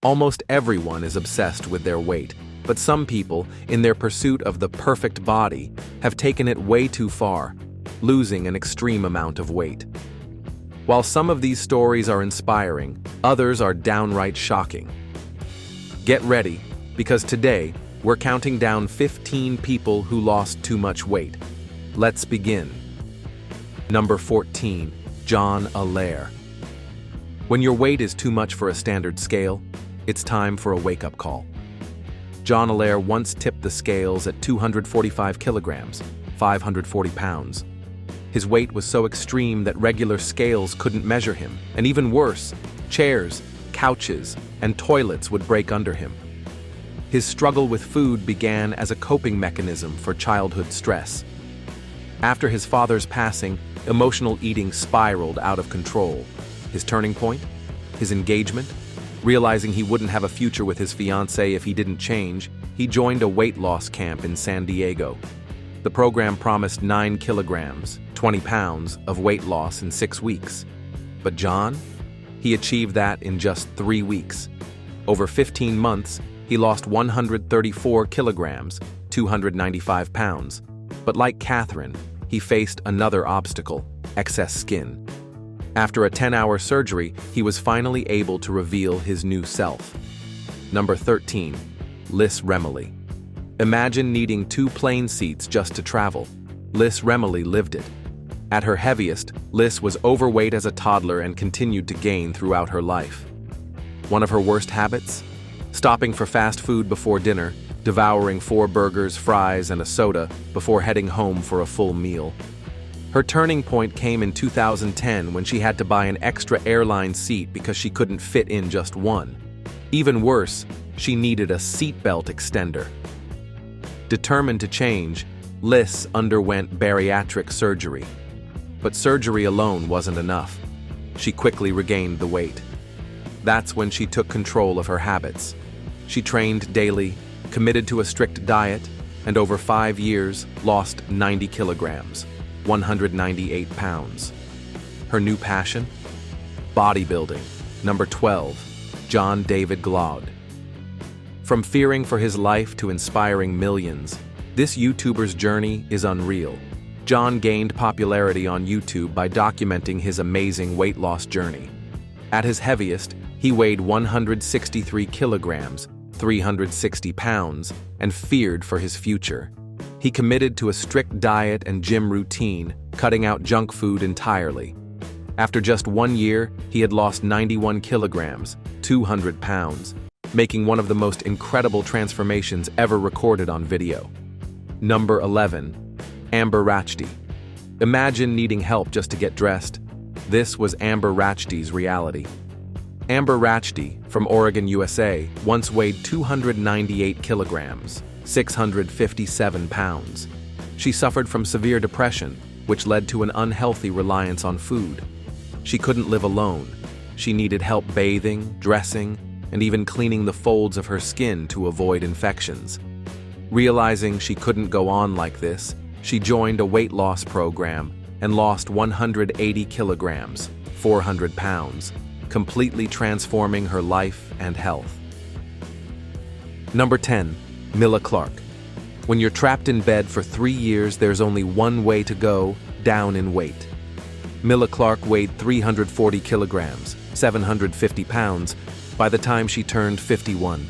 Almost everyone is obsessed with their weight, but some people, in their pursuit of the perfect body, have taken it way too far, losing an extreme amount of weight. While some of these stories are inspiring, others are downright shocking. Get ready, because today, we're counting down 15 people who lost too much weight. Let's begin. Number 14. John Allaire. When your weight is too much for a standard scale, it's time for a wake-up call. John Allaire once tipped the scales at 245 kilograms, 540 pounds. His weight was so extreme that regular scales couldn't measure him, and even worse, chairs, couches, and toilets would break under him. His struggle with food began as a coping mechanism for childhood stress. After his father's passing, emotional eating spiraled out of control. His turning point? His engagement? Realizing he wouldn't have a future with his fiancée if he didn't change, he joined a weight loss camp in San Diego. The program promised 9 kilograms, 20 pounds, of weight loss in 6 weeks. But John? He achieved that in just 3 weeks. Over 15 months, he lost 134 kilograms, 295 pounds. But like Catherine, he faced another obstacle: excess skin. After a 10-hour surgery, he was finally able to reveal his new self. Number 13. Liz Remily. Imagine needing 2 plane seats just to travel. Liz Remily lived it. At her heaviest, Liz was overweight as a toddler and continued to gain throughout her life. One of her worst habits? Stopping for fast food before dinner, devouring 4 burgers, fries, and a soda before heading home for a full meal. Her turning point came in 2010 when she had to buy an extra airline seat because she couldn't fit in just one. Even worse, she needed a seatbelt extender. Determined to change, Liz underwent bariatric surgery. But surgery alone wasn't enough. She quickly regained the weight. That's when she took control of her habits. She trained daily, committed to a strict diet, and over 5 years lost 90 kilograms. 198 pounds. Her new passion? Bodybuilding. Number 12. John David Glaude. From fearing for his life to inspiring millions, this YouTuber's journey is unreal. John gained popularity on YouTube by documenting his amazing weight loss journey. At his heaviest, he weighed 163 kilograms, 360 pounds, and feared for his future. He committed to a strict diet and gym routine, cutting out junk food entirely. After just 1 year, he had lost 91 kilograms, 200 pounds, making one of the most incredible transformations ever recorded on video. Number 11. Amber Rachdi. Imagine needing help just to get dressed. This was Amber Rachdi's reality. Amber Rachdi, from Oregon, USA, once weighed 298 kilograms. 657 pounds. She suffered from severe depression, which led to an unhealthy reliance on food. She couldn't live alone. She needed help bathing, dressing, and even cleaning the folds of her skin to avoid infections. Realizing she couldn't go on like this, she joined a weight loss program and lost 180 kilograms, 400 pounds, completely transforming her life and health. Number 10. Mila Clark. When you're trapped in bed for 3 years, there's only one way to go: down in weight. Mila Clark weighed 340 kilograms, 750 pounds, by the time she turned 51.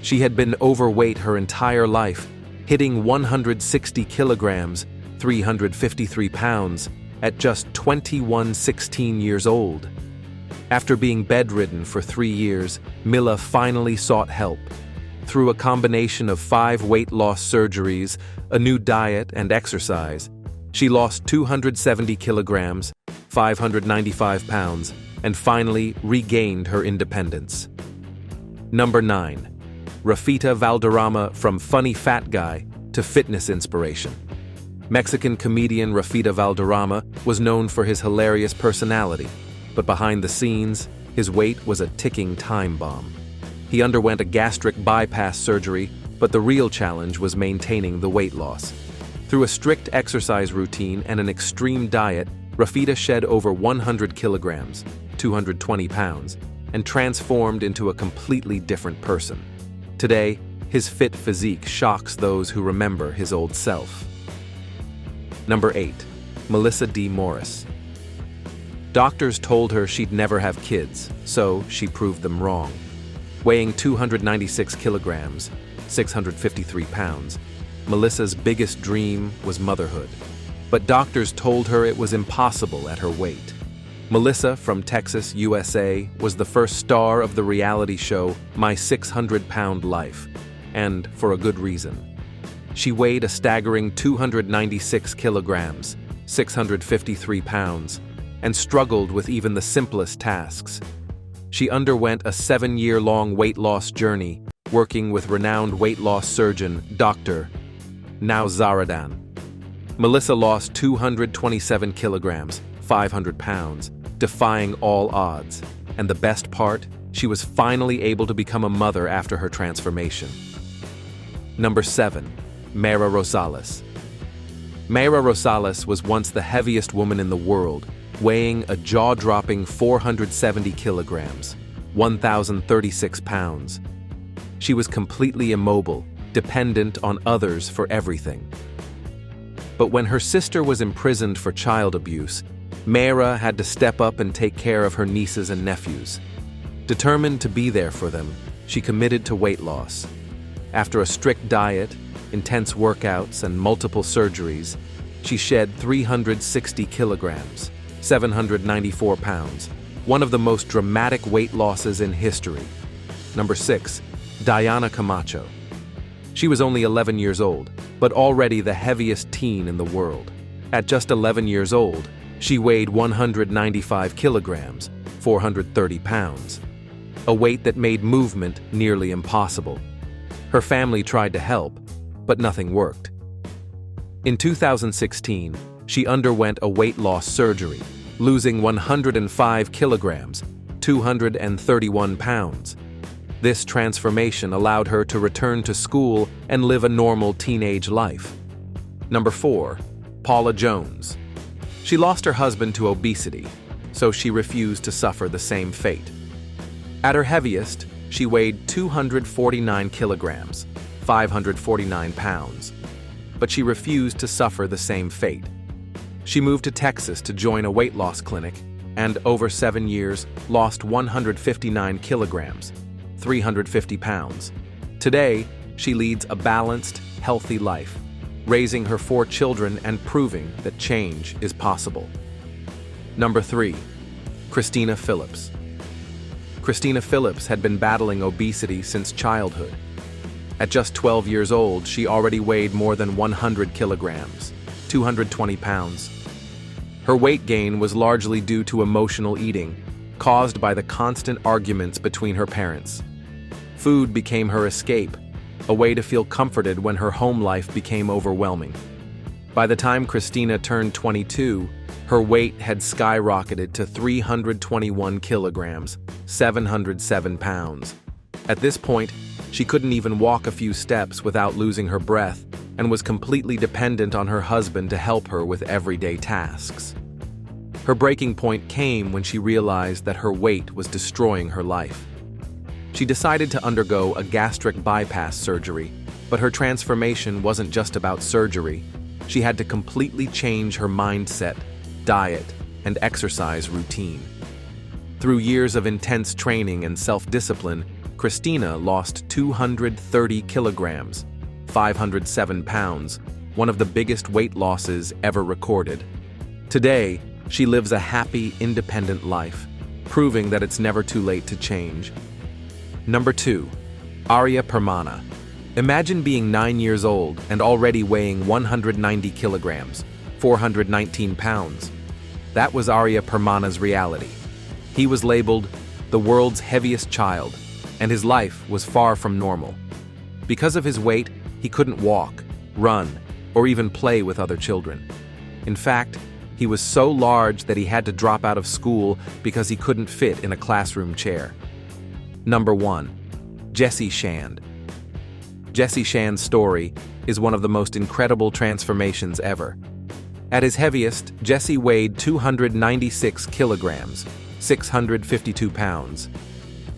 She had been overweight her entire life, hitting 160 kilograms, 353 pounds, at just 16 years old. After being bedridden for 3 years, Mila finally sought help. Through a combination of 5 weight loss surgeries, a new diet, and exercise, she lost 270 kilograms, 595 pounds, and finally regained her independence. Number 9. Rafita Valderrama. From funny fat guy to fitness inspiration. Mexican comedian Rafita Valderrama was known for his hilarious personality, but behind the scenes, his weight was a ticking time bomb. He underwent a gastric bypass surgery, but the real challenge was maintaining the weight loss. Through a strict exercise routine and an extreme diet, Rafita shed over 100 kilograms, 220 pounds, and transformed into a completely different person. Today, his fit physique shocks those who remember his old self. Number 8. Melissa D. Morris. Doctors told her she'd never have kids, so she proved them wrong. Weighing 296 kilograms, 653 pounds, Melissa's biggest dream was motherhood. But doctors told her it was impossible at her weight. Melissa from Texas, USA, was the first star of the reality show My 600-Pound Life, and for a good reason. She weighed a staggering 296 kilograms, 653 pounds, and struggled with even the simplest tasks. She underwent a 7-year-long weight loss journey, working with renowned weight loss surgeon Dr. Zaradan. Melissa lost 227 kilograms, 500 pounds, defying all odds. And the best part, she was finally able to become a mother after her transformation. Number 7. Mayra Rosales. Mayra Rosales was once the heaviest woman in the world, weighing a jaw-dropping 470 kilograms, 1,036 pounds. She was completely immobile, dependent on others for everything. But when her sister was imprisoned for child abuse, Mayra had to step up and take care of her nieces and nephews. Determined to be there for them, she committed to weight loss. After a strict diet, intense workouts, and multiple surgeries, she shed 360 kilograms, 794 pounds, one of the most dramatic weight losses in history. Number 6. Diana Camacho. She was only 11 years old, but already the heaviest teen in the world. At just 11 years old, she weighed 195 kilograms, 430 pounds, a weight that made movement nearly impossible. Her family tried to help, but nothing worked. In 2016, she underwent a weight loss surgery, losing 105 kilograms, 231 pounds. This transformation allowed her to return to school and live a normal teenage life. Number 4. Paula Jones. She lost her husband to obesity, so she refused to suffer the same fate. At her heaviest, she weighed 249 kilograms, 549 pounds. But she refused to suffer the same fate. She moved to Texas to join a weight loss clinic and, over 7 years, lost 159 kilograms, 350 pounds. Today, she leads a balanced, healthy life, raising her 4 children and proving that change is possible. Number 3. Christina Phillips. Christina Phillips had been battling obesity since childhood. At just 12 years old, she already weighed more than 100 kilograms, 220 pounds. Her weight gain was largely due to emotional eating, caused by the constant arguments between her parents. Food became her escape, a way to feel comforted when her home life became overwhelming. By the time Christina turned 22, her weight had skyrocketed to 321 kilograms, 707 pounds. At this point, she couldn't even walk a few steps without losing her breath and was completely dependent on her husband to help her with everyday tasks. Her breaking point came when she realized that her weight was destroying her life. She decided to undergo a gastric bypass surgery, but her transformation wasn't just about surgery. She had to completely change her mindset, diet, and exercise routine. Through years of intense training and self-discipline, Christina lost 230 kilograms, 507 pounds, one of the biggest weight losses ever recorded. Today, she lives a happy, independent life, proving that it's never too late to change. Number 2. Arya Permana. Imagine being 9 years old and already weighing 190 kilograms, 419 pounds. That was Arya Permana's reality. He was labeled the world's heaviest child, and his life was far from normal. Because of his weight, he couldn't walk, run, or even play with other children. In fact, he was so large that he had to drop out of school because he couldn't fit in a classroom chair. Number 1. Jesse Shand. Jesse Shand's story is one of the most incredible transformations ever. At his heaviest, Jesse weighed 296 kilograms, 652 pounds.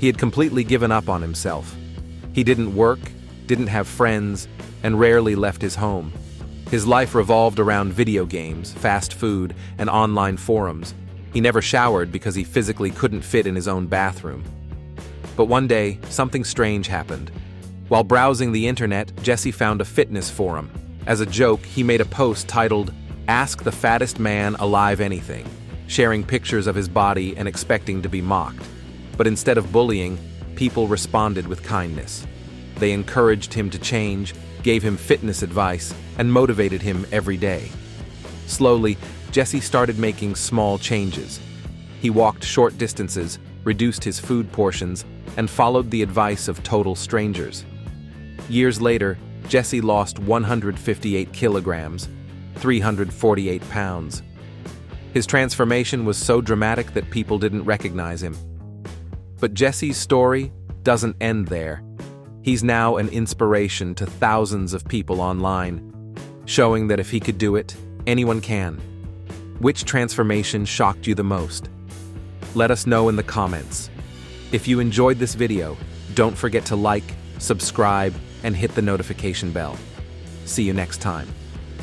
He had completely given up on himself. He didn't work, didn't have friends, and rarely left his home. His life revolved around video games, fast food, and online forums. He never showered because he physically couldn't fit in his own bathroom. But one day, something strange happened. While browsing the internet, Jesse found a fitness forum. As a joke, he made a post titled, "Ask the fattest man alive anything," sharing pictures of his body and expecting to be mocked. But instead of bullying, people responded with kindness. They encouraged him to change, gave him fitness advice, and motivated him every day. Slowly, Jesse started making small changes. He walked short distances, reduced his food portions, and followed the advice of total strangers. Years later, Jesse lost 158 kilograms, 348 pounds. His transformation was so dramatic that people didn't recognize him. But Jesse's story doesn't end there. He's now an inspiration to thousands of people online, showing that if he could do it, anyone can. Which transformation shocked you the most? Let us know in the comments. If you enjoyed this video, don't forget to like, subscribe, and hit the notification bell. See you next time.